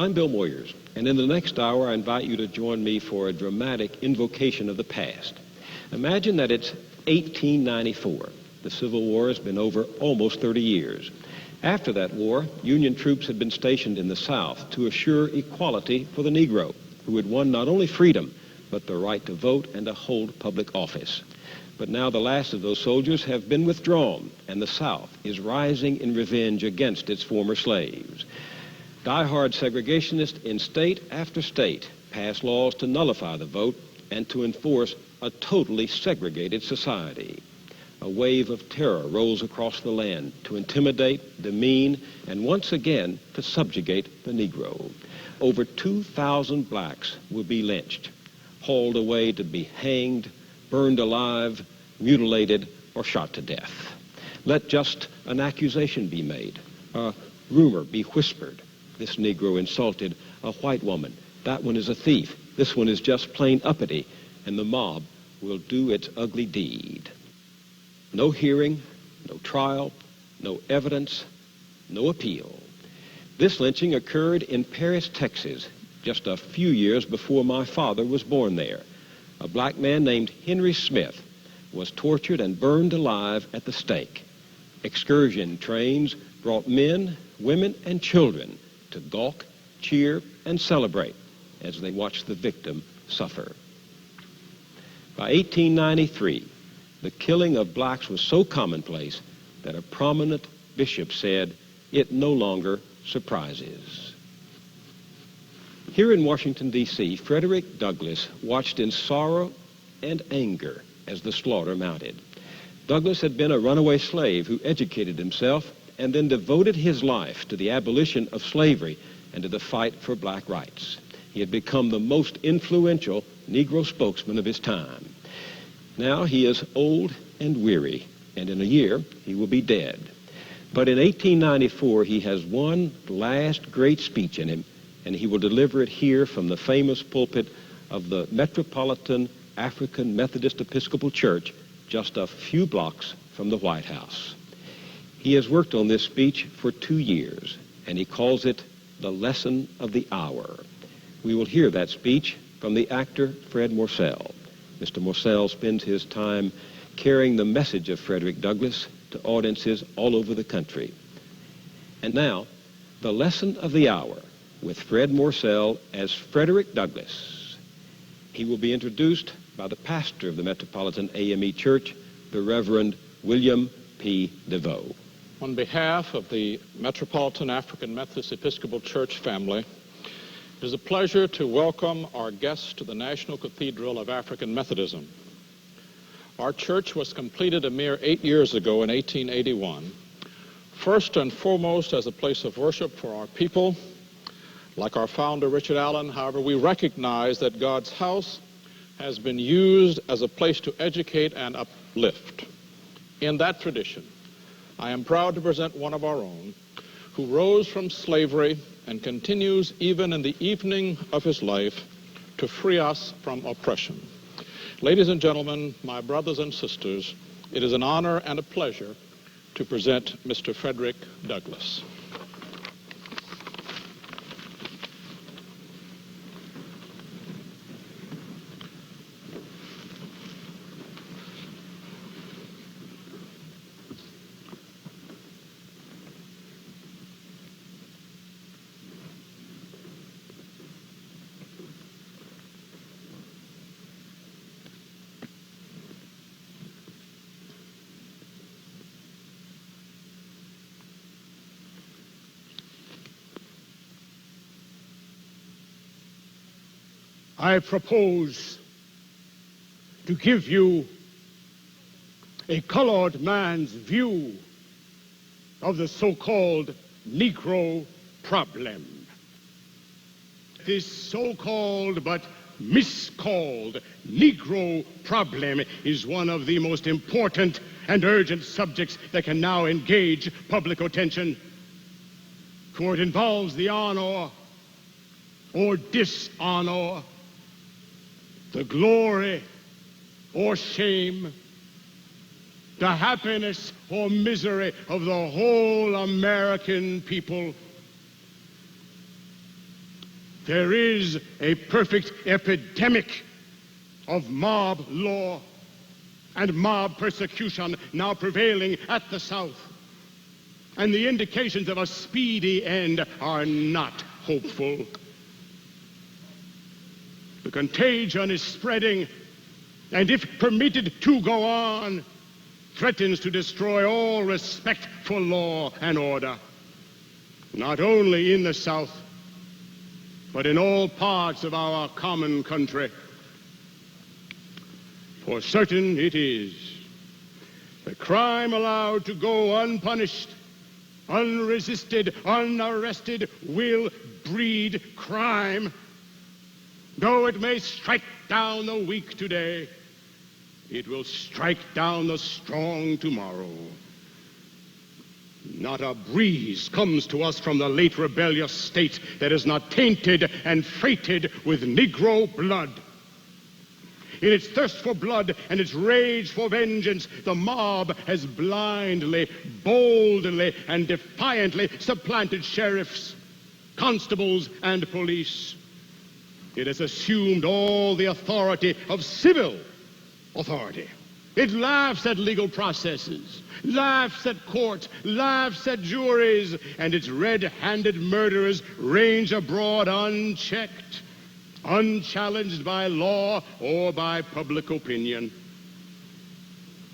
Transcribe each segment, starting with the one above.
I'm Bill Moyers, and in the next hour I invite you to join me for a dramatic invocation of the past. Imagine that it's 1894. The Civil War has been over almost 30 years. After that war, Union troops had been stationed in the South to assure equality for the Negro, who had won not only freedom, but the right to vote and to hold public office. But now the last of those soldiers have been withdrawn, and the South is rising in revenge against its former slaves. Die-hard segregationists in state after state pass laws to nullify the vote and to enforce a totally segregated society. A wave of terror rolls across the land to intimidate, demean, and once again to subjugate the Negro. Over 2,000 blacks will be lynched, hauled away to be hanged, burned alive, mutilated, or shot to death. Let just an accusation be made, a rumor be whispered. This Negro insulted a white woman. That one is a thief. This one is just plain uppity, and the mob will do its ugly deed. No hearing, no trial, no evidence, no appeal. This lynching occurred in Paris, Texas, just a few years before my father was born there. A black man named Henry Smith was tortured and burned alive at the stake. Excursion trains brought men, women, and children to gawk, cheer, and celebrate as they watched the victim suffer. By 1893, the killing of blacks was so commonplace that a prominent bishop said, "It no longer surprises." Here in Washington, D.C., Frederick Douglass watched in sorrow and anger as the slaughter mounted. Douglass had been a runaway slave who educated himself and then devoted his life to the abolition of slavery and to the fight for black rights. He had become the most influential Negro spokesman of his time. Now he is old and weary, and in a year he will be dead. But in 1894 he has one last great speech in him, and he will deliver it here from the famous pulpit of the Metropolitan African Methodist Episcopal Church, just a few blocks from the White House. He has worked on this speech for 2 years, and he calls it the lesson of the hour. We will hear that speech from the actor Fred Morsell. Mr. Morsell spends his time carrying the message of Frederick Douglass to audiences all over the country. And now, the lesson of the hour with Fred Morsell as Frederick Douglass. He will be introduced by the pastor of the Metropolitan A.M.E. Church, the Reverend William P. DeVoe. On behalf of the Metropolitan African Methodist Episcopal Church family, it is a pleasure to welcome our guests to the National Cathedral of African Methodism. Our church was completed a mere 8 years ago in 1881, first and foremost as a place of worship for our people. Like our founder, Richard Allen, however, we recognize that God's house has been used as a place to educate and uplift. In that tradition, I am proud to present one of our own who rose from slavery and continues even in the evening of his life to free us from oppression. Ladies and gentlemen, my brothers and sisters, it is an honor and a pleasure to present Mr. Frederick Douglass. I propose to give you a colored man's view of the so-called Negro problem. This so-called but miscalled Negro problem is one of the most important and urgent subjects that can now engage public attention, for it involves the honor or dishonor, the glory or shame, the happiness or misery of the whole American people. There is a perfect epidemic of mob law and mob persecution now prevailing at the South. And the indications of a speedy end are not hopeful. The contagion is spreading, and if permitted to go on, threatens to destroy all respect for law and order, not only in the South, but in all parts of our common country. For certain it is the crime allowed to go unpunished, unresisted, unarrested will breed crime. Though it may strike down the weak today, it will strike down the strong tomorrow. Not a breeze comes to us from the late rebellious state that is not tainted and freighted with Negro blood. In its thirst for blood and its rage for vengeance, the mob has blindly, boldly, and defiantly supplanted sheriffs, constables, and police. It has assumed all the authority of civil authority. It laughs at legal processes, laughs at courts, laughs at juries, and its red-handed murderers range abroad unchecked, unchallenged by law or by public opinion.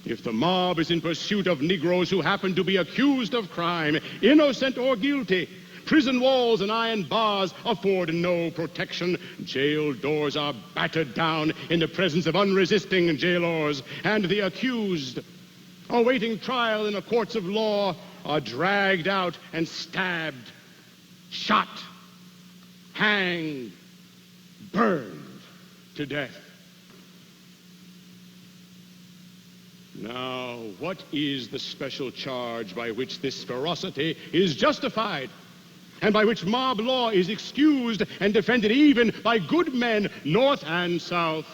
If the mob is in pursuit of Negroes who happen to be accused of crime, innocent or guilty, prison walls and iron bars afford no protection. Jail doors are battered down in the presence of unresisting jailors, and the accused, awaiting trial in the courts of law, are dragged out and stabbed, shot, hanged, burned to death. Now, what is the special charge by which this ferocity is justified, and by which mob law is excused and defended even by good men, North and South?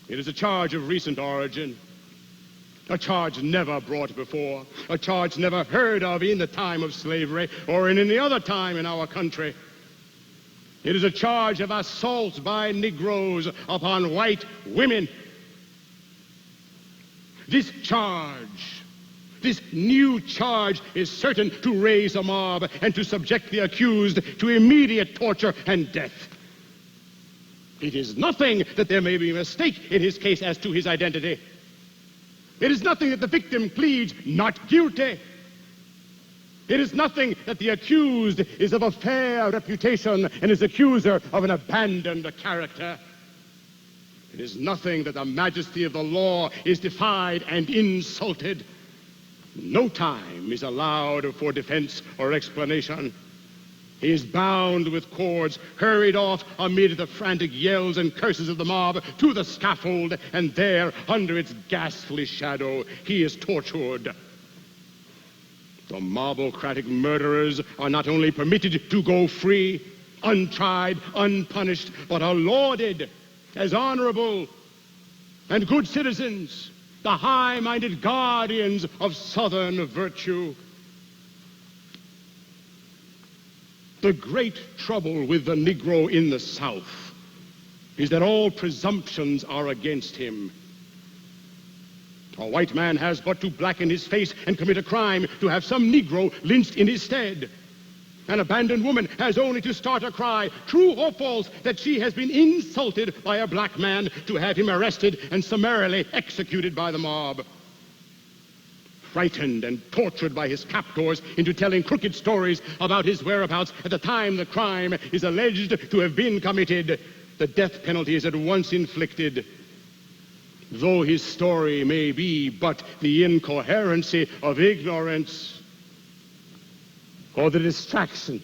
It is a charge of recent origin, a charge never brought before, a charge never heard of in the time of slavery or in any other time in our country. It is a charge of assault by Negroes upon white women. This charge, this new charge, is certain to raise a mob and to subject the accused to immediate torture and death. It is nothing that there may be a mistake in his case as to his identity. It is nothing that the victim pleads not guilty. It is nothing that the accused is of a fair reputation and his accuser of an abandoned character. It is nothing that the majesty of the law is defied and insulted. No time is allowed for defense or explanation. He is bound with cords, hurried off amid the frantic yells and curses of the mob to the scaffold, and there, under its ghastly shadow, he is tortured. The mobocratic murderers are not only permitted to go free, untried, unpunished, but are lauded as honorable and good citizens, the high-minded guardians of Southern virtue. The great trouble with the Negro in the South is that all presumptions are against him. A white man has but to blacken his face and commit a crime to have some Negro lynched in his stead. An abandoned woman has only to start a cry, true or false, that she has been insulted by a black man, to have him arrested and summarily executed by the mob. Frightened and tortured by his captors into telling crooked stories about his whereabouts at the time the crime is alleged to have been committed, the death penalty is at once inflicted. Though his story may be but the incoherency of ignorance, or the distraction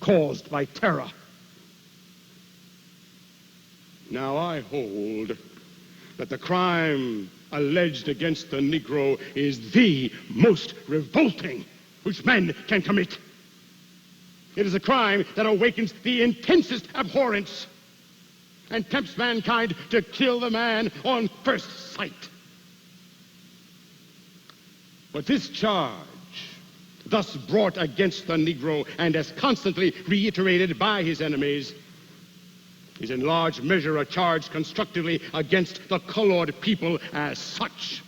caused by terror. Now I hold that the crime alleged against the Negro is the most revolting which men can commit. It is a crime that awakens the intensest abhorrence and tempts mankind to kill the man on first sight. But this charge, thus brought against the Negro and as constantly reiterated by his enemies is in large measure a charge constructively against the colored people as such.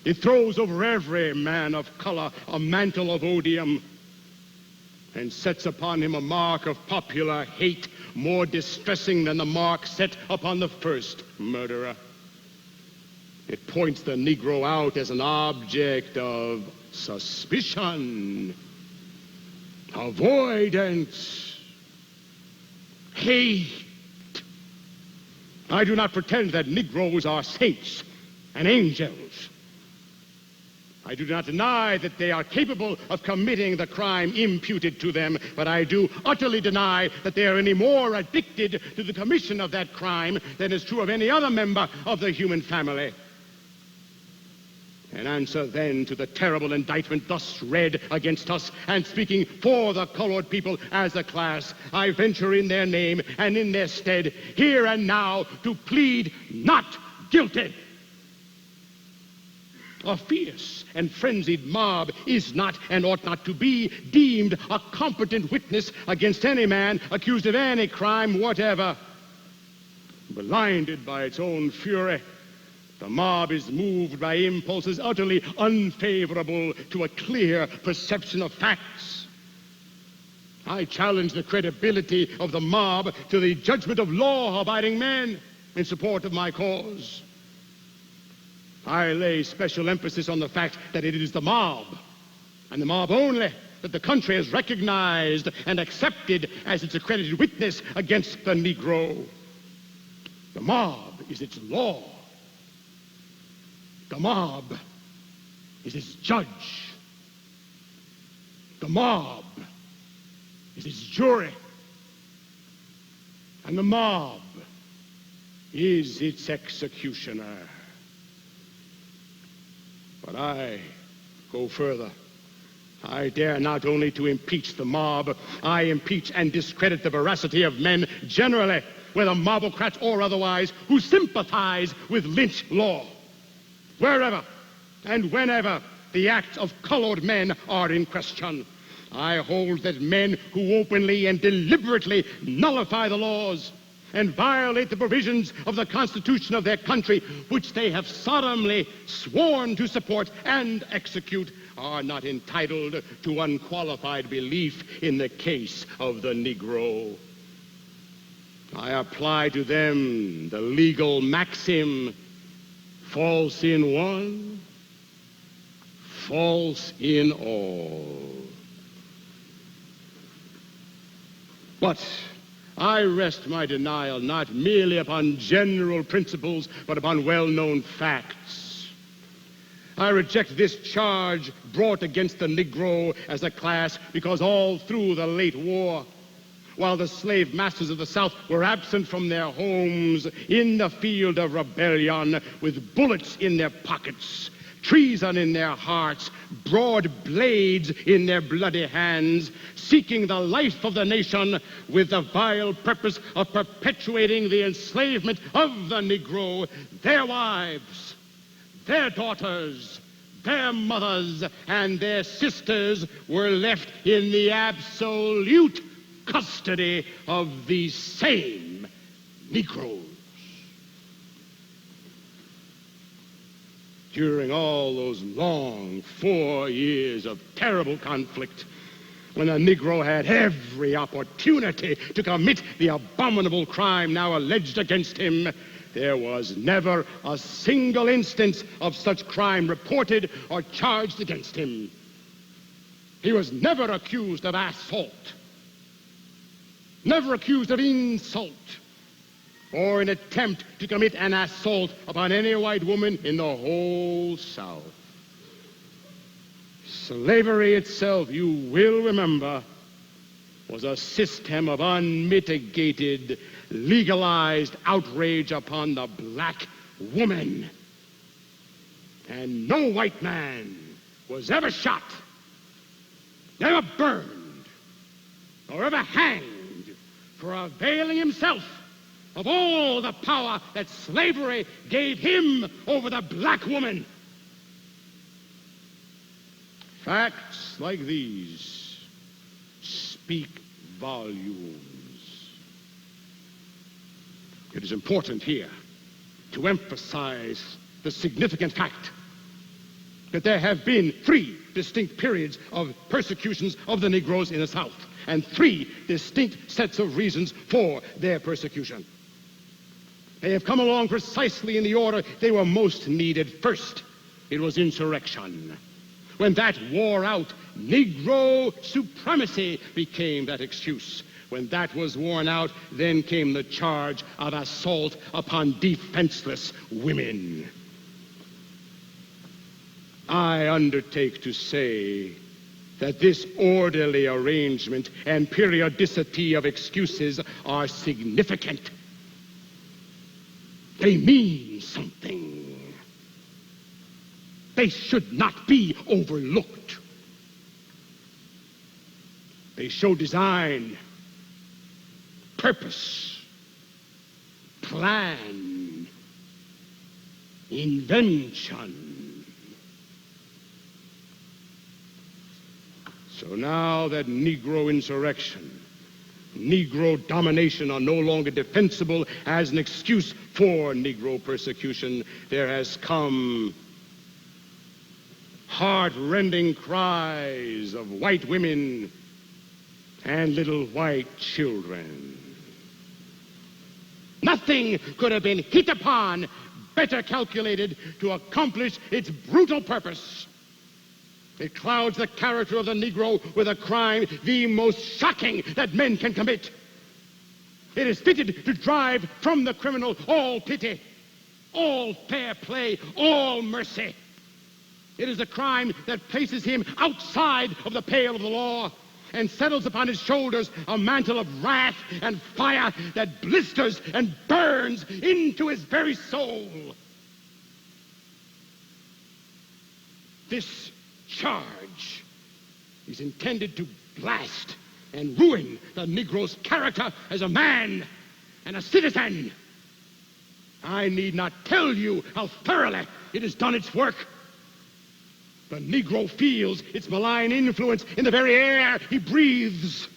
It throws over every man of color a mantle of odium and sets upon him a mark of popular hate more distressing than the mark set upon the first murderer. It points the Negro out as an object of suspicion, avoidance, hate. I do not pretend that Negroes are saints and angels. I do not deny that they are capable of committing the crime imputed to them, but I do utterly deny that they are any more addicted to the commission of that crime than is true of any other member of the human family. In answer, then, to the terrible indictment thus read against us, and speaking for the colored people as a class, I venture in their name and in their stead, here and now, to plead not guilty. A fierce and frenzied mob is not and ought not to be deemed a competent witness against any man accused of any crime whatever. Blinded by its own fury, the mob is moved by impulses utterly unfavorable to a clear perception of facts. I challenge the credibility of the mob to the judgment of law-abiding men in support of my cause. I lay special emphasis on the fact that it is the mob, and the mob only, that the country has recognized and accepted as its accredited witness against the Negro. The mob is its law. The mob is its judge. The mob is its jury. And the mob is its executioner. But I go further. I dare not only to impeach the mob, I impeach and discredit the veracity of men generally, whether mobocrats or otherwise, who sympathize with lynch law. Wherever and whenever the acts of colored men are in question, I hold that men who openly and deliberately nullify the laws and violate the provisions of the Constitution of their country, which they have solemnly sworn to support and execute, are not entitled to unqualified belief in the case of the Negro. I apply to them the legal maxim, false in one, false in all. But I rest my denial not merely upon general principles, but upon well-known facts. I reject this charge brought against the Negro as a class because all through the late war, while the slave masters of the South were absent from their homes in the field of rebellion with bullets in their pockets, treason in their hearts, broad blades in their bloody hands, seeking the life of the nation with the vile purpose of perpetuating the enslavement of the Negro, their wives, their daughters, their mothers, and their sisters were left in the absolute custody of these same Negroes. During all those long 4 years of terrible conflict, when the Negro had every opportunity to commit the abominable crime now alleged against him, there was never a single instance of such crime reported or charged against him. He was never accused of assault, never accused of insult, or an attempt to commit an assault upon any white woman in the whole South. Slavery itself, you will remember, was a system of unmitigated, legalized outrage upon the black woman. And no white man was ever shot, never burned, or ever hanged for availing himself of all the power that slavery gave him over the black woman. Facts like these speak volumes. It is important here to emphasize the significant fact that there have been 3 distinct periods of persecutions of the Negroes in the South, and 3 distinct sets of reasons for their persecution. They have come along precisely in the order they were most needed. First, it was insurrection. When that wore out, Negro supremacy became that excuse. When that was worn out, then came the charge of assault upon defenseless women. I undertake to say that this orderly arrangement and periodicity of excuses are significant. They mean something. They should not be overlooked. They show design, purpose, plan, invention. So now that Negro insurrection, Negro domination are no longer defensible as an excuse for Negro persecution, there has come heart-rending cries of white women and little white children. Nothing could have been hit upon better calculated to accomplish its brutal purpose. It clouds the character of the Negro with a crime the most shocking that men can commit. It is fitted to drive from the criminal all pity, all fair play, all mercy. It is a crime that places him outside of the pale of the law and settles upon his shoulders a mantle of wrath and fire that blisters and burns into his very soul. This charge is intended to blast and ruin the Negro's character as a man and a citizen. I need not tell you how thoroughly it has done its work. The Negro feels its malign influence in the very air he breathes.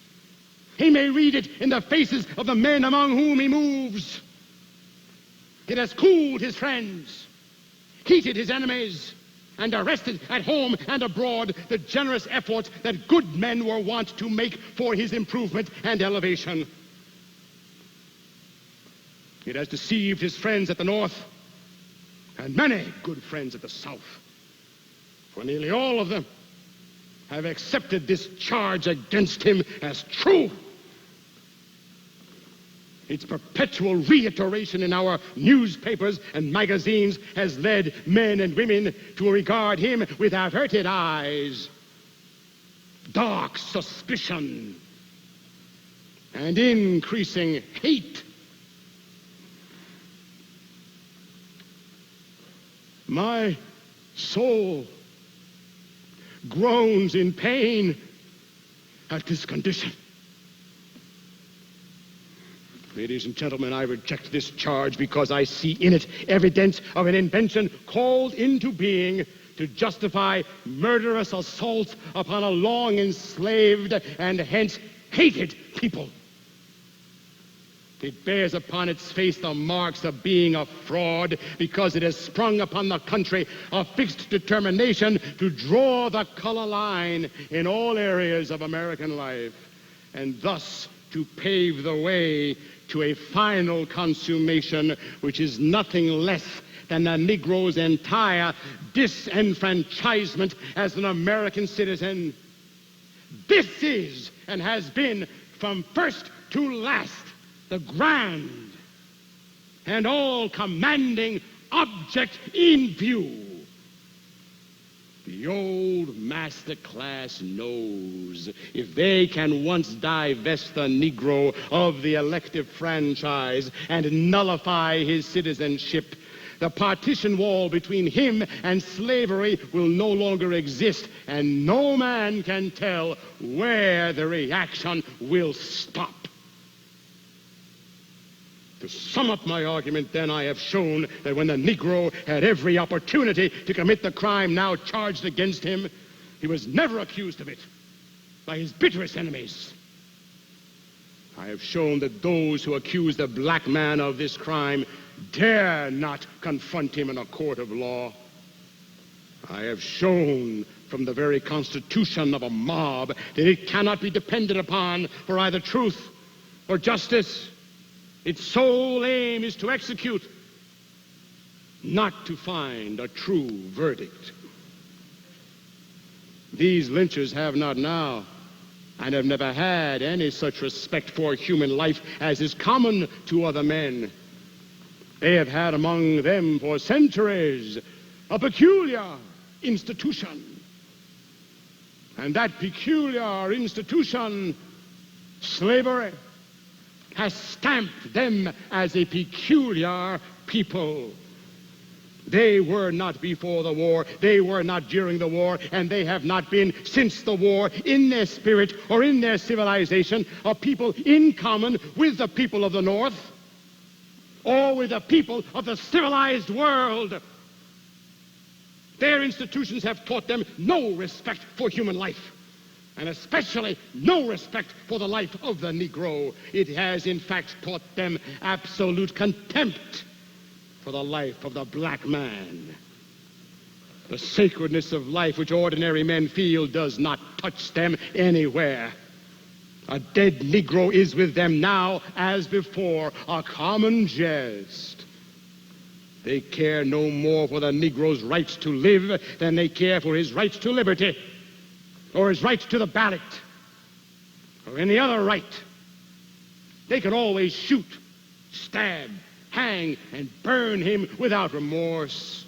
He may read it in the faces of the men among whom he moves. It has cooled his friends, heated his enemies, and arrested at home and abroad the generous efforts that good men were wont to make for his improvement and elevation. It has deceived his friends at the North and many good friends at the South, for nearly all of them have accepted this charge against him as true. Its perpetual reiteration in our newspapers and magazines has led men and women to regard him with averted eyes, dark suspicion, and increasing hate. My soul groans in pain at this condition. Ladies and gentlemen, I reject this charge because I see in it evidence of an invention called into being to justify murderous assaults upon a long enslaved and hence hated people. It bears upon its face the marks of being a fraud because it has sprung upon the country a fixed determination to draw the color line in all areas of American life, and thus to pave the way to a final consummation which is nothing less than the Negro's entire disenfranchisement as an American citizen. This is and has been from first to last the grand and all commanding object in view. The old master class knows if they can once divest the Negro of the elective franchise and nullify his citizenship, the partition wall between him and slavery will no longer exist, and no man can tell where the reaction will stop. To sum up my argument, then, I have shown that when the Negro had every opportunity to commit the crime now charged against him, He was never accused of it by his bitterest enemies. I have shown that those who accuse the black man of this crime dare not confront him in a court of law. I have shown from the very constitution of a mob that it cannot be depended upon for either truth or justice. Its sole aim is to execute, not to find a true verdict. These lynchers have not now, and have never had, any such respect for human life as is common to other men. They have had among them for centuries a peculiar institution. And that peculiar institution, slavery, has stamped them as a peculiar people. They were not before the war, they were not during the war, and they have not been since the war in their spirit or in their civilization a people in common with the people of the North or with the people of the civilized world. Their institutions have taught them no respect for human life, and especially no respect for the life of the Negro. It has, in fact, taught them absolute contempt for the life of the black man. The sacredness of life which ordinary men feel does not touch them anywhere. A dead Negro is with them now, as before, a common jest. They care no more for the Negro's rights to live than they care for his rights to liberty, or his rights to the ballot, or any other right. They can always shoot, stab, hang, and burn him without remorse,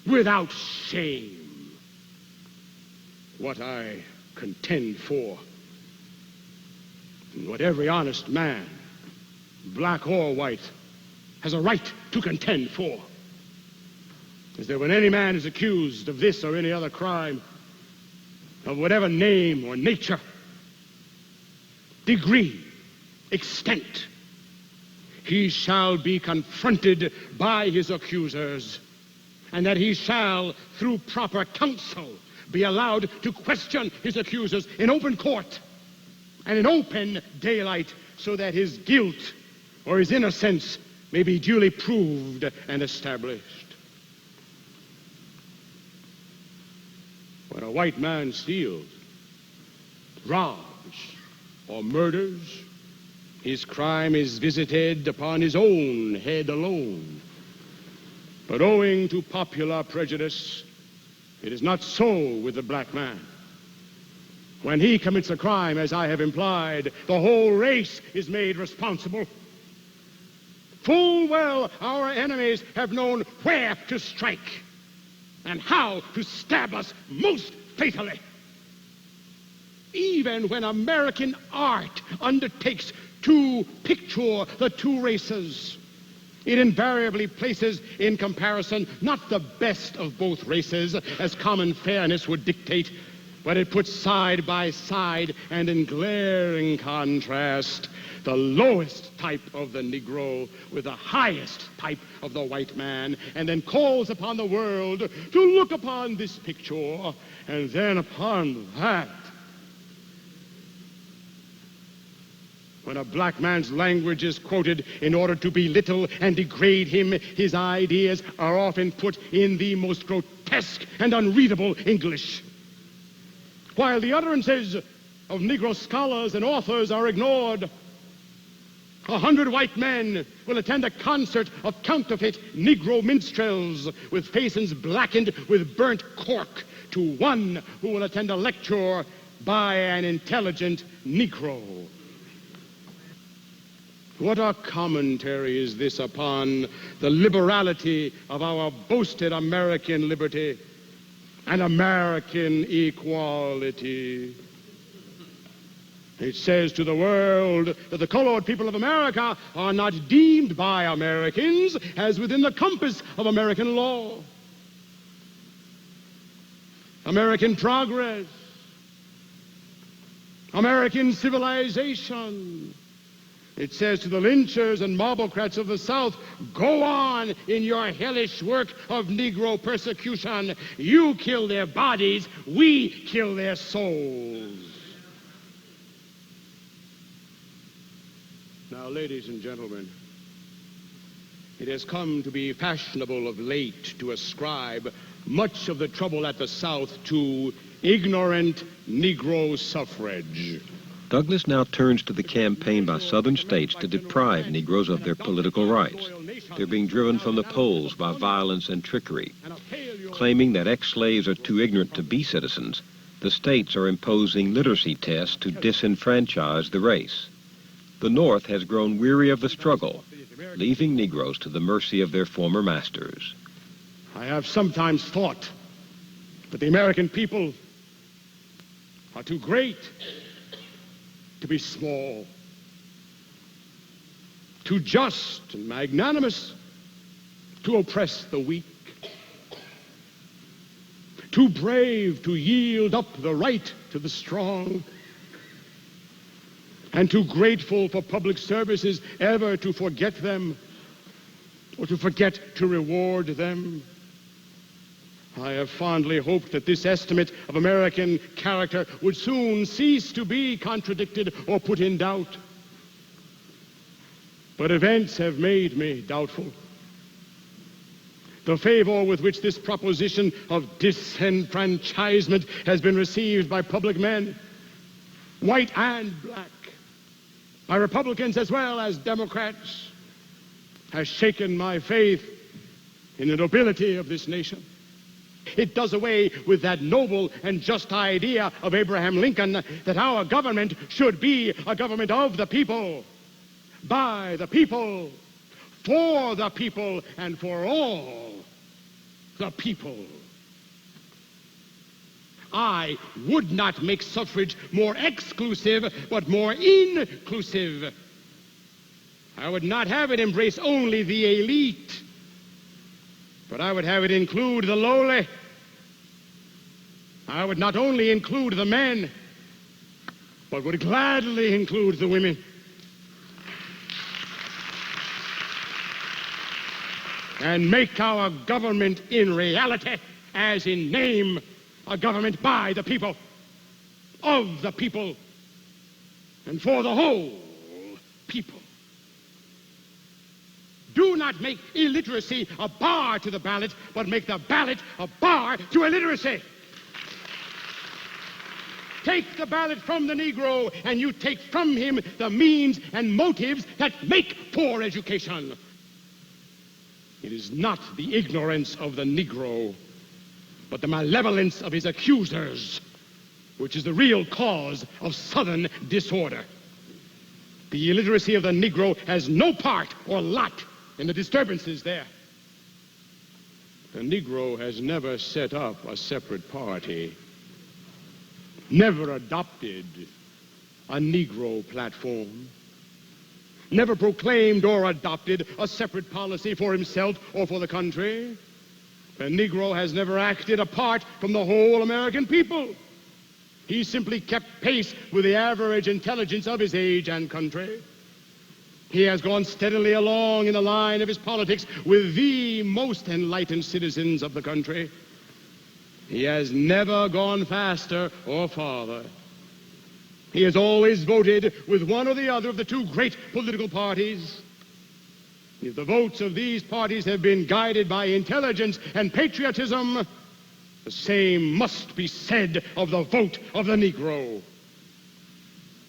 without shame. What I contend for, and what every honest man, black or white, has a right to contend for, is that when any man is accused of this or any other crime, of whatever name or nature, degree, extent, he shall be confronted by his accusers, and that he shall, through proper counsel, be allowed to question his accusers in open court and in open daylight, so that his guilt or his innocence may be duly proved and established. When a white man steals, robs, or murders, his crime is visited upon his own head alone. But owing to popular prejudice, it is not so with the black man. When he commits a crime, as I have implied, the whole race is made responsible. Full well our enemies have known where to strike and how to stab us most fatally. Even when American art undertakes to picture the two races, it invariably places in comparison not the best of both races, as common fairness would dictate, but it puts side by side and in glaring contrast the lowest type of the Negro with the highest type of the white man, and then calls upon the world to look upon this picture and then upon that. When a black man's language is quoted in order to belittle and degrade him, his ideas are often put in the most grotesque and unreadable English, while the utterances of Negro scholars and authors are ignored. 100 white men will attend a concert of counterfeit Negro minstrels with faces blackened with burnt cork to one who will attend a lecture by an intelligent Negro. What a commentary is this upon the liberality of our boasted American liberty and American equality. It says to the world that the colored people of America are not deemed by Americans as within the compass of American law. American progress, American civilization, It says to the lynchers and mobocrats of the South, go on in your hellish work of Negro persecution. You kill their bodies, we kill their souls. Now, ladies and gentlemen, it has come to be fashionable of late to ascribe much of the trouble at the South to ignorant Negro suffrage. Douglass now turns to the campaign by Southern states to deprive Negroes of their political rights. They're being driven from the polls by violence and trickery. Claiming that ex-slaves are too ignorant to be citizens, the states are imposing literacy tests to disenfranchise the race. The North has grown weary of the struggle, leaving Negroes to the mercy of their former masters. I have sometimes thought that the American people are too great to be small, too just and magnanimous to oppress the weak, too brave to yield up the right to the strong, and too grateful for public services ever to forget them or to forget to reward them. I have fondly hoped that this estimate of American character would soon cease to be contradicted or put in doubt. But events have made me doubtful. The favor with which this proposition of disenfranchisement has been received by public men, white and black, by Republicans as well as Democrats, has shaken my faith in the nobility of this nation. It does away with that noble and just idea of Abraham Lincoln that our government should be a government of the people, by the people, for the people, and for all the people. I would not make suffrage more exclusive, but more inclusive. I would not have it embrace only the elite, but I would have it include the lowly. I would not only include the men, but would gladly include the women. And make our government in reality, as in name, a government by the people, of the people, and for the whole people. Do not make illiteracy a bar to the ballot, but make the ballot a bar to illiteracy. Take the ballot from the Negro, and you take from him the means and motives that make poor education. It is not the ignorance of the Negro, but the malevolence of his accusers, which is the real cause of Southern disorder. The illiteracy of the Negro has no part or lot in the disturbances there. The Negro has never set up a separate party, never adopted a Negro platform, never proclaimed or adopted a separate policy for himself or for the country. The Negro has never acted apart from the whole American people. He simply kept pace with the average intelligence of his age and country. He has gone steadily along in the line of his politics with the most enlightened citizens of the country. He has never gone faster or farther. He has always voted with one or the other of the two great political parties. If the votes of these parties have been guided by intelligence and patriotism, the same must be said of the vote of the Negro.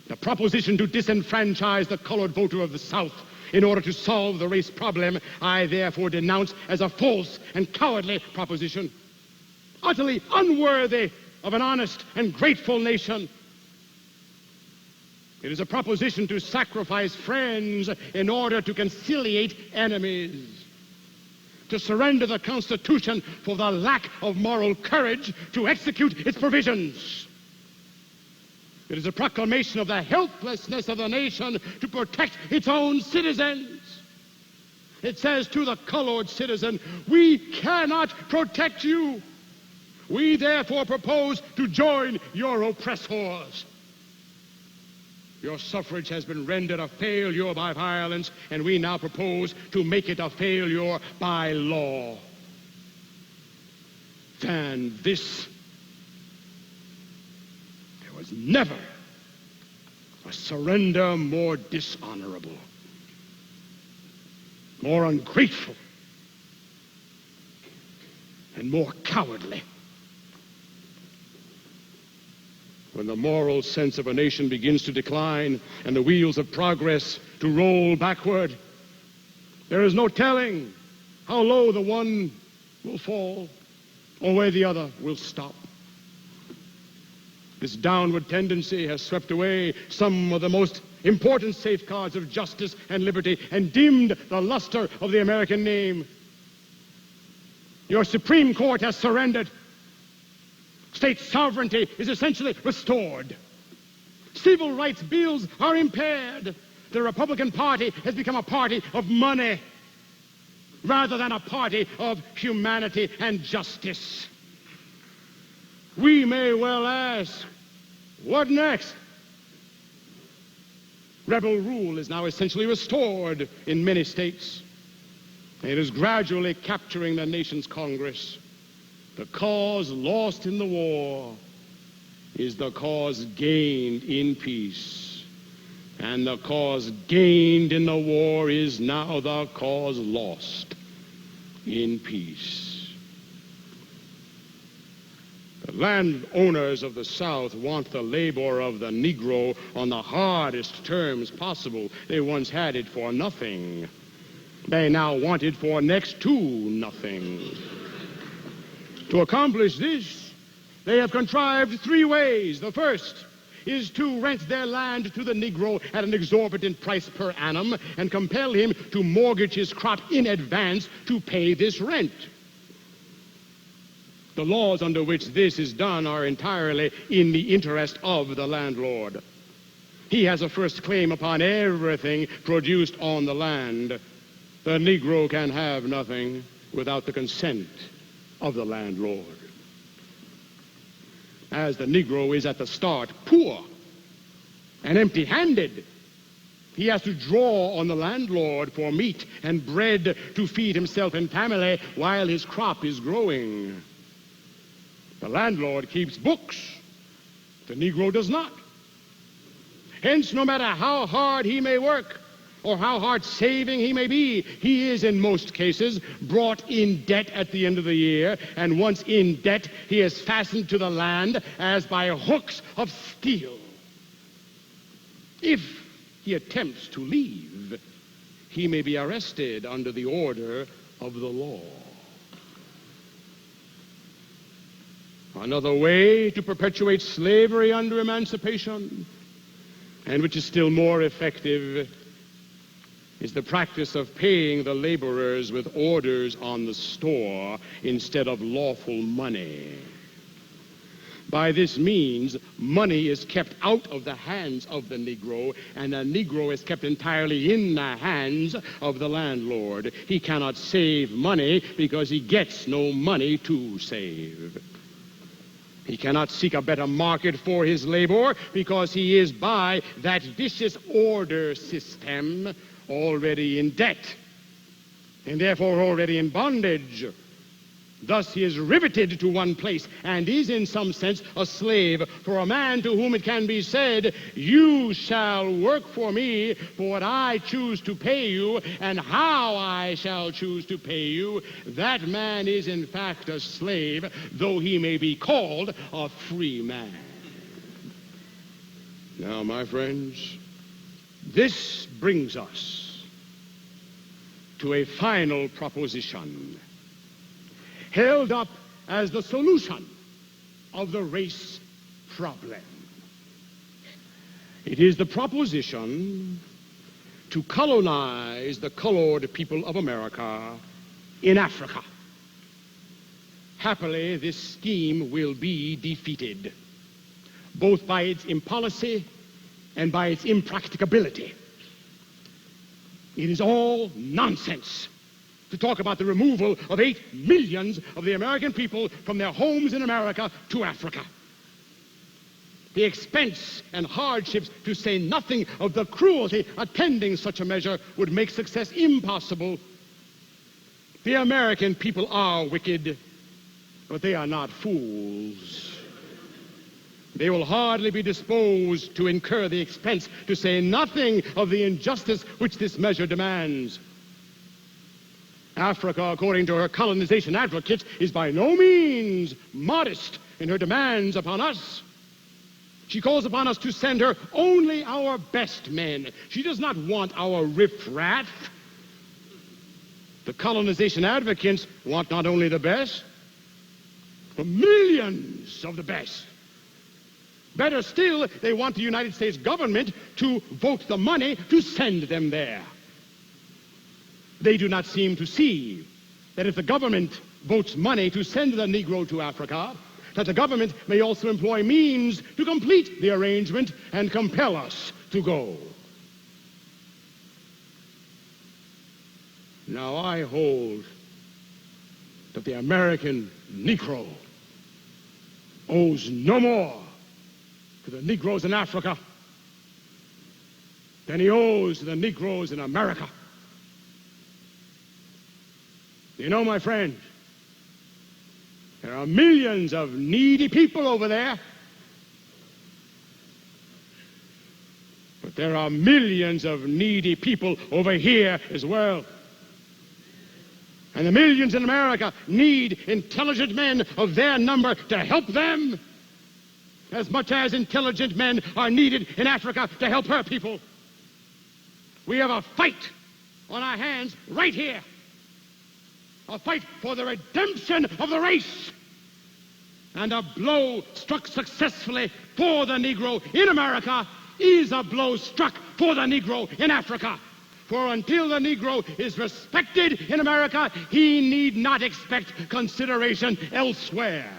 The proposition to disenfranchise the colored voter of the South in order to solve the race problem, I therefore denounce as a false and cowardly proposition, utterly unworthy of an honest and grateful nation. It is a proposition to sacrifice friends in order to conciliate enemies, to surrender the Constitution for the lack of moral courage to execute its provisions. It is a proclamation of the helplessness of the nation to protect its own citizens. It says to the colored citizen, we cannot protect you. We therefore propose to join your oppressors. Your suffrage has been rendered a failure by violence, and we now propose to make it a failure by law. Than this, there was never a surrender more dishonorable, more ungrateful, and more cowardly. When the moral sense of a nation begins to decline and the wheels of progress to roll backward, there is no telling how low the one will fall or where the other will stop. This downward tendency has swept away some of the most important safeguards of justice and liberty and dimmed the luster of the American name. Your Supreme Court has surrendered. State sovereignty is essentially restored. Civil rights bills are impaired. The Republican Party has become a party of money rather than a party of humanity and justice. We may well ask, what next? Rebel rule is now essentially restored in many states. It is gradually capturing the nation's Congress. The cause lost in the war is the cause gained in peace. And the cause gained in the war is now the cause lost in peace. The landowners of the South want the labor of the Negro on the hardest terms possible. They once had it for nothing. They now want it for next to nothing. To accomplish this, they have contrived three ways. The first is to rent their land to the Negro at an exorbitant price per annum and compel him to mortgage his crop in advance to pay this rent. The laws under which this is done are entirely in the interest of the landlord. He has a first claim upon everything produced on the land. The Negro can have nothing without the consent of the landlord. As the Negro is at the start poor and empty-handed, he has to draw on the landlord for meat and bread to feed himself and family while his crop is growing. The landlord keeps books. The Negro does not. Hence, no matter how hard he may work or how hard saving he may be, he is in most cases brought in debt at the end of the year, and once in debt, he is fastened to the land as by hooks of steel. If he attempts to leave, he may be arrested under the order of the law. Another way to perpetuate slavery under emancipation, and which is still more effective, is the practice of paying the laborers with orders on the store instead of lawful money. By this means, money is kept out of the hands of the Negro, and the Negro is kept entirely in the hands of the landlord. He cannot save money because he gets no money to save. He cannot seek a better market for his labor because he is by that vicious order system already in debt and therefore already in bondage. Thus he is riveted to one place and is in some sense a slave for a man to whom it can be said, you shall work for me for what I choose to pay you and how I shall choose to pay you. That man is in fact a slave, though he may be called a free man. Now, my friends, this brings us to a final proposition, held up as the solution of the race problem. It is the proposition to colonize the colored people of America in Africa. Happily, this scheme will be defeated, both by its impolicy and by its impracticability. It is all nonsense to talk about the removal of 8 million of the American people from their homes in America to Africa. The expense and hardships, to say nothing of the cruelty attending such a measure, would make success impossible. The American people are wicked, but they are not fools. They will hardly be disposed to incur the expense, to say nothing of the injustice which this measure demands. Africa, according to her colonization advocates, is by no means modest in her demands upon us. She calls upon us to send her only our best men. She does not want our riffraff. The colonization advocates want not only the best, but millions of the best. Better still, they want the United States government to vote the money to send them there. They do not seem to see that if the government votes money to send the Negro to Africa, that the government may also employ means to complete the arrangement and compel us to go. Now I hold that the American Negro owes no more to the Negroes in Africa than he owes to the Negroes in America. You know, my friend, there are millions of needy people over there, but there are millions of needy people over here as well. And the millions in America need intelligent men of their number to help them, as much as intelligent men are needed in Africa to help her people. We have a fight on our hands right here. A fight for the redemption of the race. And a blow struck successfully for the Negro in America is a blow struck for the Negro in Africa. For until the Negro is respected in America, he need not expect consideration elsewhere.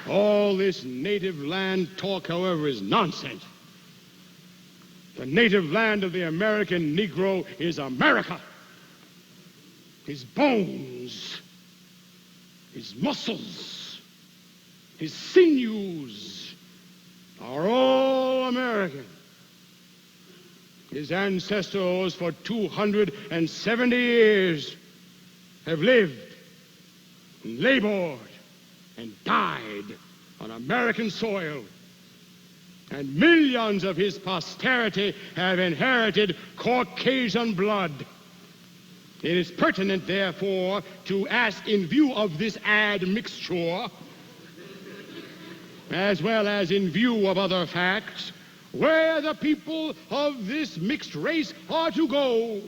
All this native land talk, however, is nonsense. The native land of the American Negro is America. His bones, his muscles, his sinews are all American. His ancestors for 270 years have lived, and labored, and died on American soil. And millions of his posterity have inherited Caucasian blood. It is pertinent, therefore, to ask, in view of this admixture, as well as in view of other facts, where the people of this mixed race are to go.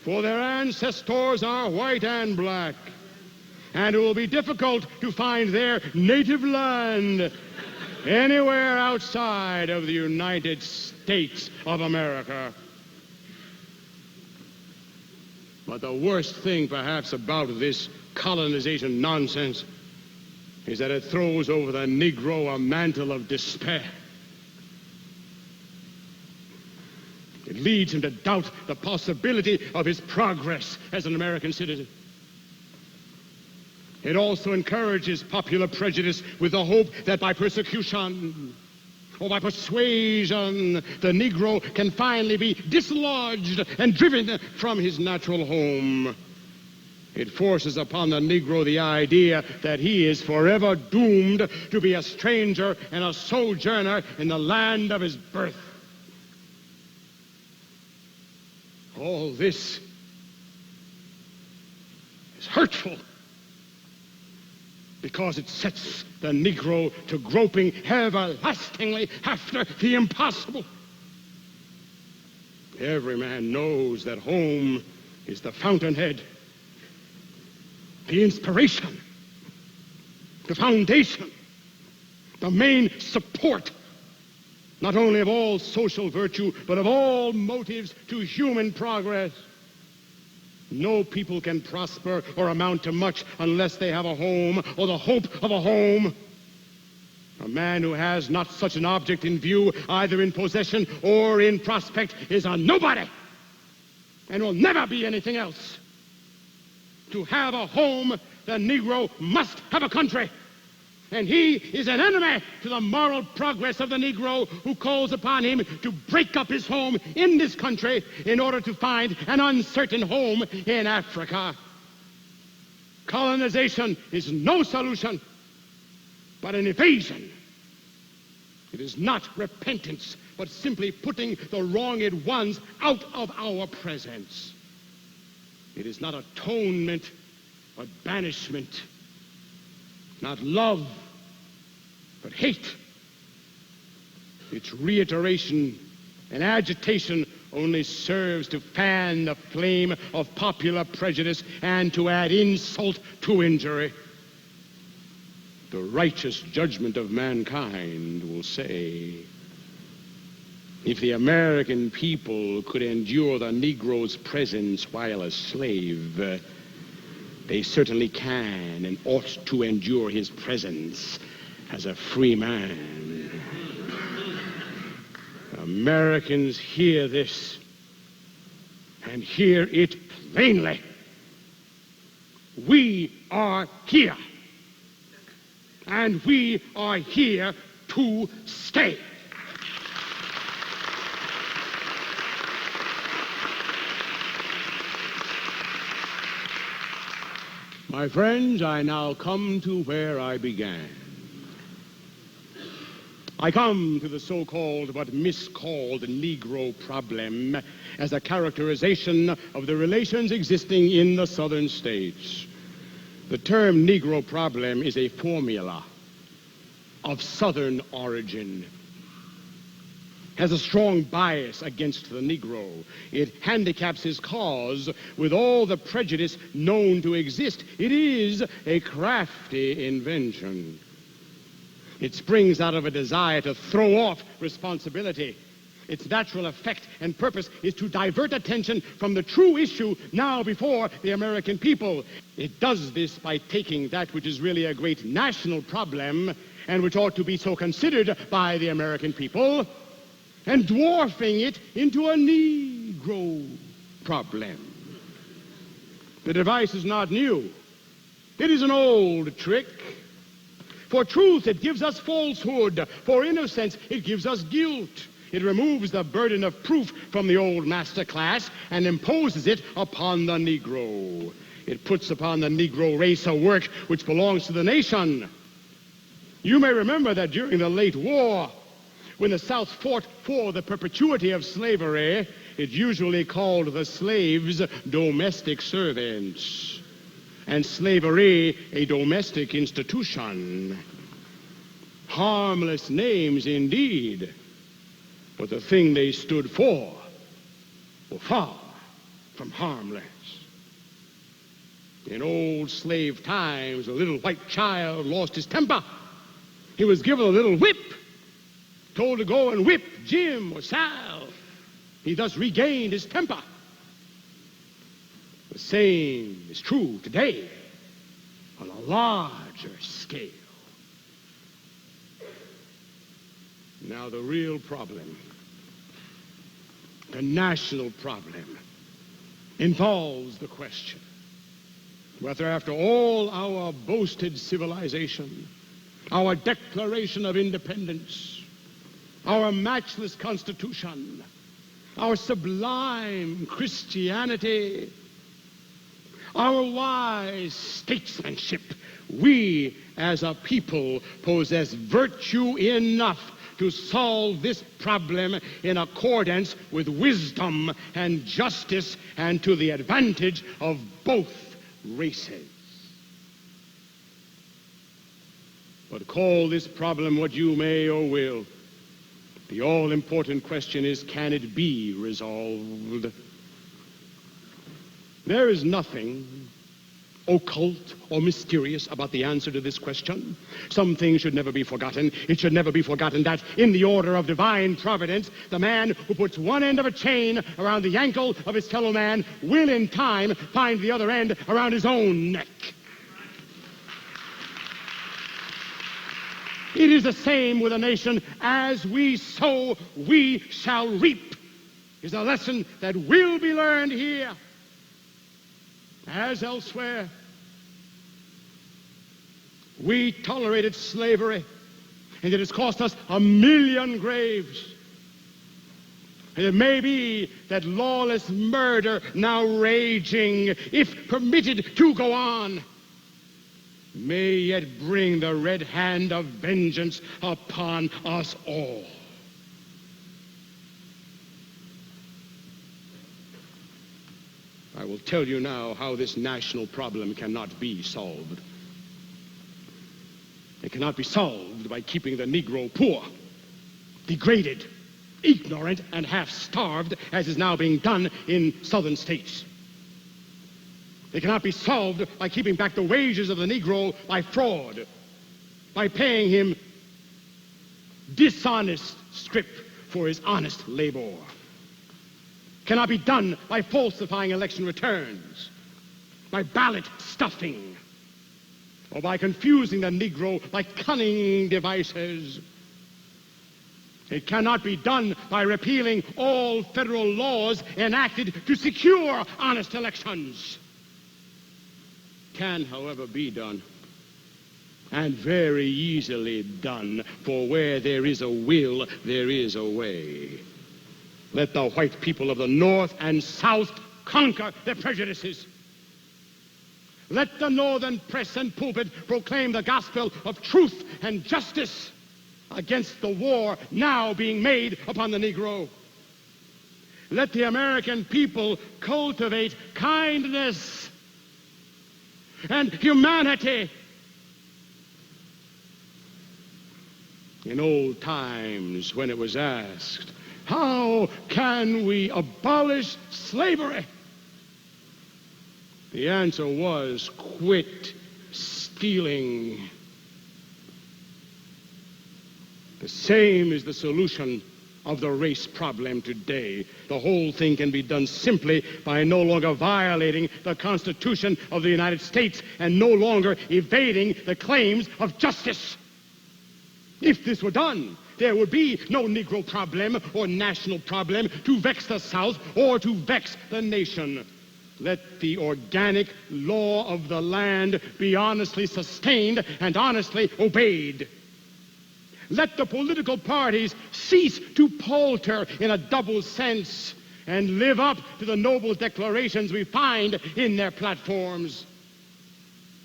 For their ancestors are white and black, and it will be difficult to find their native land anywhere outside of the United States of America. But the worst thing, perhaps, about this colonization nonsense is that it throws over the Negro a mantle of despair. It leads him to doubt the possibility of his progress as an American citizen. It also encourages popular prejudice with the hope that by persecution or by persuasion, the Negro can finally be dislodged and driven from his natural home. It forces upon the Negro the idea that he is forever doomed to be a stranger and a sojourner in the land of his birth. All this is hurtful, because it sets the Negro to groping everlastingly after the impossible. Every man knows that home is the fountainhead, the inspiration, the foundation, the main support, not only of all social virtue, but of all motives to human progress. No people can prosper or amount to much unless they have a home or the hope of a home. A man who has not such an object in view, either in possession or in prospect, is a nobody and will never be anything else. To have a home the Negro must have a country. And he is an enemy to the moral progress of the Negro, who calls upon him to break up his home in this country in order to find an uncertain home in Africa. Colonization is no solution, but an evasion. It is not repentance, but simply putting the wronged ones out of our presence. It is not atonement, but banishment. Not love, but hate. Its reiteration and agitation only serves to fan the flame of popular prejudice and to add insult to injury. The righteous judgment of mankind will say, if the American people could endure the Negro's presence while a slave, they certainly can and ought to endure his presence as a free man. Americans hear this, and hear it plainly. We are here, and we are here to stay. My friends, I now come to where I began. I come to the so-called but miscalled Negro problem as a characterization of the relations existing in the southern states. The term Negro problem is a formula of southern origin, has a strong bias against the Negro. It handicaps his cause with all the prejudice known to exist. It is a crafty invention. It springs out of a desire to throw off responsibility. Its natural effect and purpose is to divert attention from the true issue now before the American people. It does this by taking that which is really a great national problem and which ought to be so considered by the American people, and dwarfing it into a Negro problem. The device is not new. It is an old trick. For truth, it gives us falsehood. For innocence, it gives us guilt. It removes the burden of proof from the old master class and imposes it upon the Negro. It puts upon the Negro race a work which belongs to the nation. You may remember that during the late war, when the South fought for the perpetuity of slavery, it usually called the slaves domestic servants, and slavery a domestic institution. Harmless names indeed, but the thing they stood for were far from harmless. In old slave times, a little white child lost his temper. He was given a little whip, told to go and whip Jim or Sal. He thus regained his temper. The same is true today on a larger scale. Now the real problem, the national problem, involves the question whether after all our boasted civilization, our Declaration of Independence, our matchless Constitution, our sublime Christianity, our wise statesmanship, we as a people possess virtue enough to solve this problem in accordance with wisdom and justice and to the advantage of both races. But call this problem what you may or will, the all-important question is, can it be resolved? There is nothing occult or mysterious about the answer to this question. Some things should never be forgotten. It should never be forgotten that in the order of divine providence, the man who puts one end of a chain around the ankle of his fellow man will in time find the other end around his own neck. It is the same with a nation. As we sow, we shall reap, is a lesson that will be learned here, as elsewhere. We tolerated slavery, and it has cost us 1,000,000 graves. And it may be that lawless murder now raging, if permitted to go on, may yet bring the red hand of vengeance upon us all. I will tell you now how this national problem cannot be solved. It cannot be solved by keeping the Negro poor, degraded, ignorant, and half-starved, as is now being done in southern states. It cannot be solved by keeping back the wages of the Negro by fraud, by paying him dishonest scrip for his honest labor. Cannot be done by falsifying election returns, by ballot stuffing, or by confusing the Negro by cunning devices. It cannot be done by repealing all federal laws enacted to secure honest elections. Can, however, be done, and very easily done, for where there is a will, there is a way. Let the white people of the North and South conquer their prejudices. Let the northern press and pulpit proclaim the gospel of truth and justice against the war now being made upon the Negro. Let the American people cultivate kindness and humanity. In old times, when it was asked, how can we abolish slavery? The answer was, quit stealing. The same is the solution of the race problem today. The whole thing can be done simply by no longer violating the Constitution of the United States and no longer evading the claims of justice. If this were done, there would be no Negro problem or national problem to vex the South or to vex the nation. Let the organic law of the land be honestly sustained and honestly obeyed. Let the political parties cease to palter in a double sense and live up to the noble declarations we find in their platforms.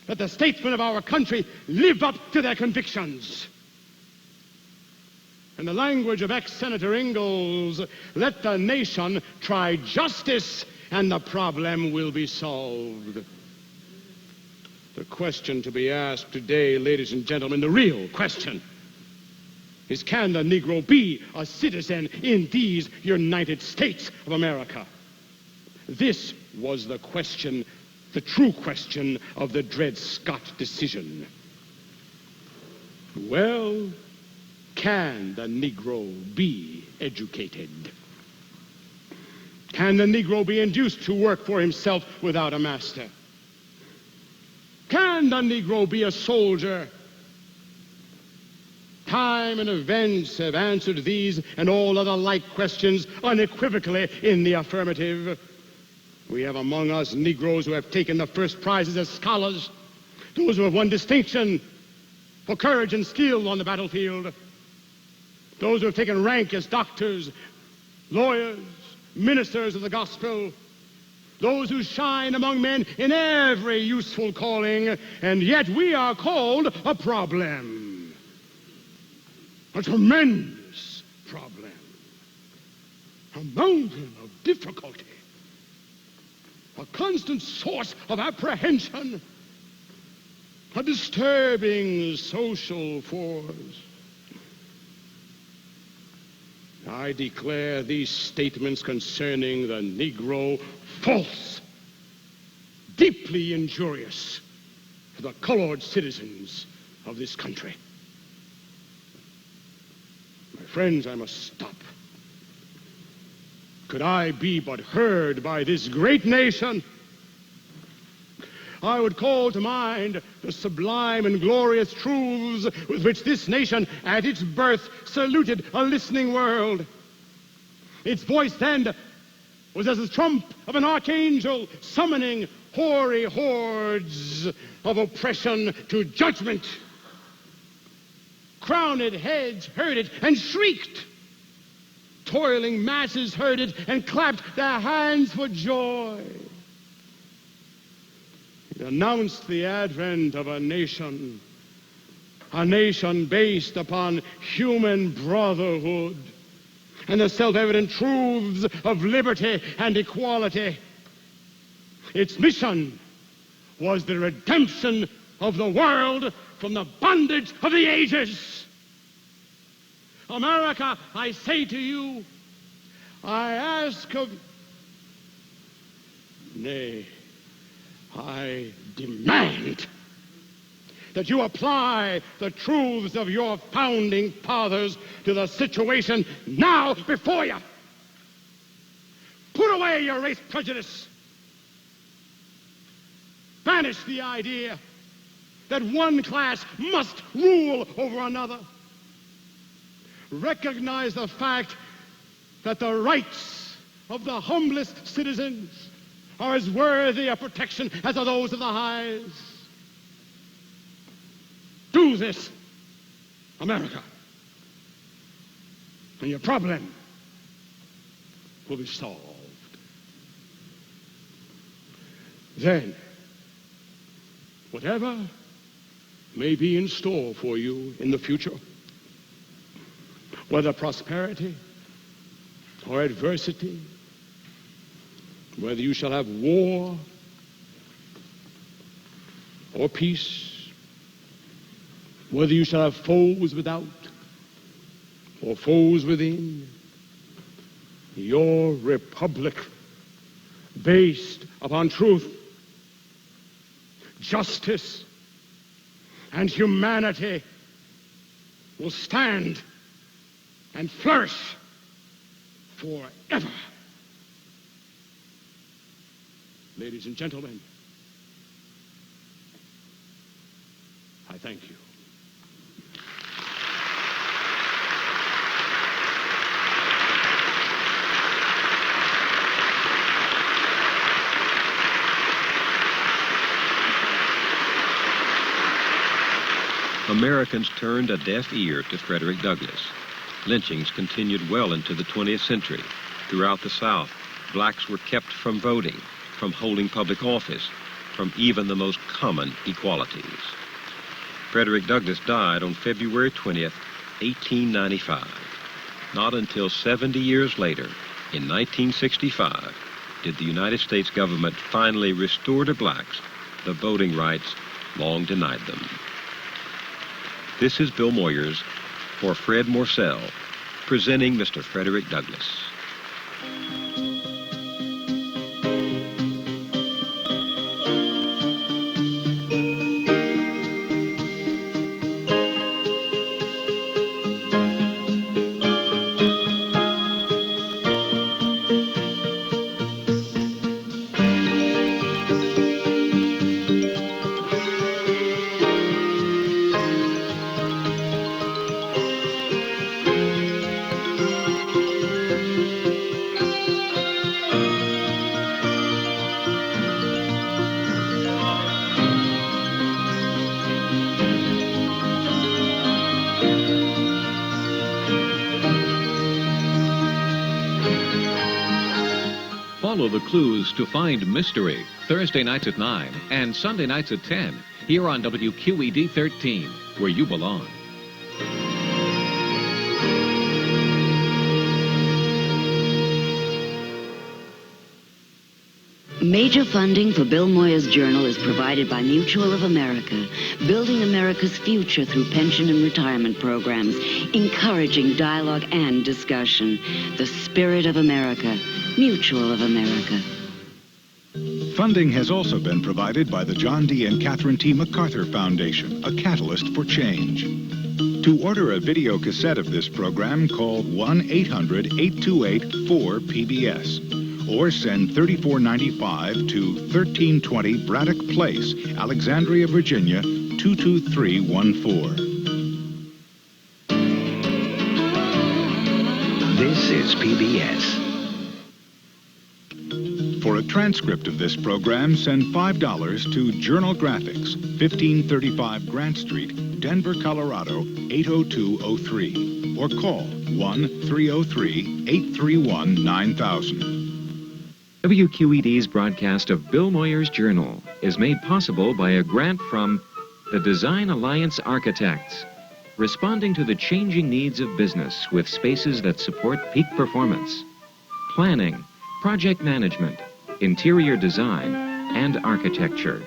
Let the statesmen of our country live up to their convictions. In the language of ex-Senator Ingalls, let the nation try justice and the problem will be solved. The question to be asked today, ladies and gentlemen, the real question, is can the Negro be a citizen in these United States of America? This was the question, the true question of the Dred Scott decision. Well, can the Negro be educated? Can the Negro be induced to work for himself without a master? Can the Negro be a soldier? Time and events have answered these and all other like questions unequivocally in the affirmative. We have among us Negroes who have taken the first prizes as scholars, those who have won distinction for courage and skill on the battlefield, those who have taken rank as doctors, lawyers, ministers of the gospel, those who shine among men in every useful calling, and yet we are called a problem. A tremendous problem. A mountain of difficulty. A constant source of apprehension. A disturbing social force. I declare these statements concerning the Negro false, deeply injurious to the colored citizens of this country. My friends, I must stop. Could I be but heard by this great nation, I would call to mind the sublime and glorious truths with which this nation at its birth saluted a listening world. Its voice then was as the trump of an archangel summoning hoary hordes of oppression to judgment. Crowned heads heard it and shrieked. Toiling masses heard it and clapped their hands for joy. It announced the advent of a nation based upon human brotherhood and the self-evident truths of liberty and equality. Its mission was the redemption of the world from the bondage of the ages. America, I say to you, I ask of, nay, I demand that you apply the truths of your founding fathers to the situation now before you. Put away your race prejudice. Banish the idea that one class must rule over another. Recognize the fact that the rights of the humblest citizens are as worthy of protection as are those of the highest. Do this, America, and your problem will be solved. Then, whatever may be in store for you in the future, whether prosperity or adversity, whether you shall have war or peace, whether you shall have foes without or foes within, your republic, based upon truth, justice, and humanity, will stand and flourish forever. Ladies and gentlemen, I thank you. Americans turned a deaf ear to Frederick Douglass. Lynchings continued well into the 20th century. Throughout the South, blacks were kept from voting, from holding public office, from even the most common equalities. Frederick Douglass died on February 20th, 1895. Not until 70 years later, in 1965, did the United States government finally restore to blacks the voting rights long denied them. This is Bill Moyers for Fred Morsell, presenting Mr. Frederick Douglass. Follow the clues to find mystery, Thursday nights at 9 and Sunday nights at 10, here on WQED 13, where you belong. Major funding for Bill Moyers' Journal is provided by Mutual of America, building America's future through pension and retirement programs, encouraging dialogue and discussion. The spirit of America, Mutual of America. Funding has also been provided by the John D. and Catherine T. MacArthur Foundation, a catalyst for change. To order a video cassette of this program, call 1-800-828-4PBS. Or send $34.95 to 1320 Braddock Place, Alexandria, Virginia, 22314. This is PBS. For a transcript of this program, send $5 to Journal Graphics, 1535 Grant Street, Denver, Colorado 80203 or call 1-303-831-9000. WQED's broadcast of Bill Moyer's Journal is made possible by a grant from the Design Alliance Architects, responding to the changing needs of business with spaces that support peak performance, planning, project management, interior design, and architecture.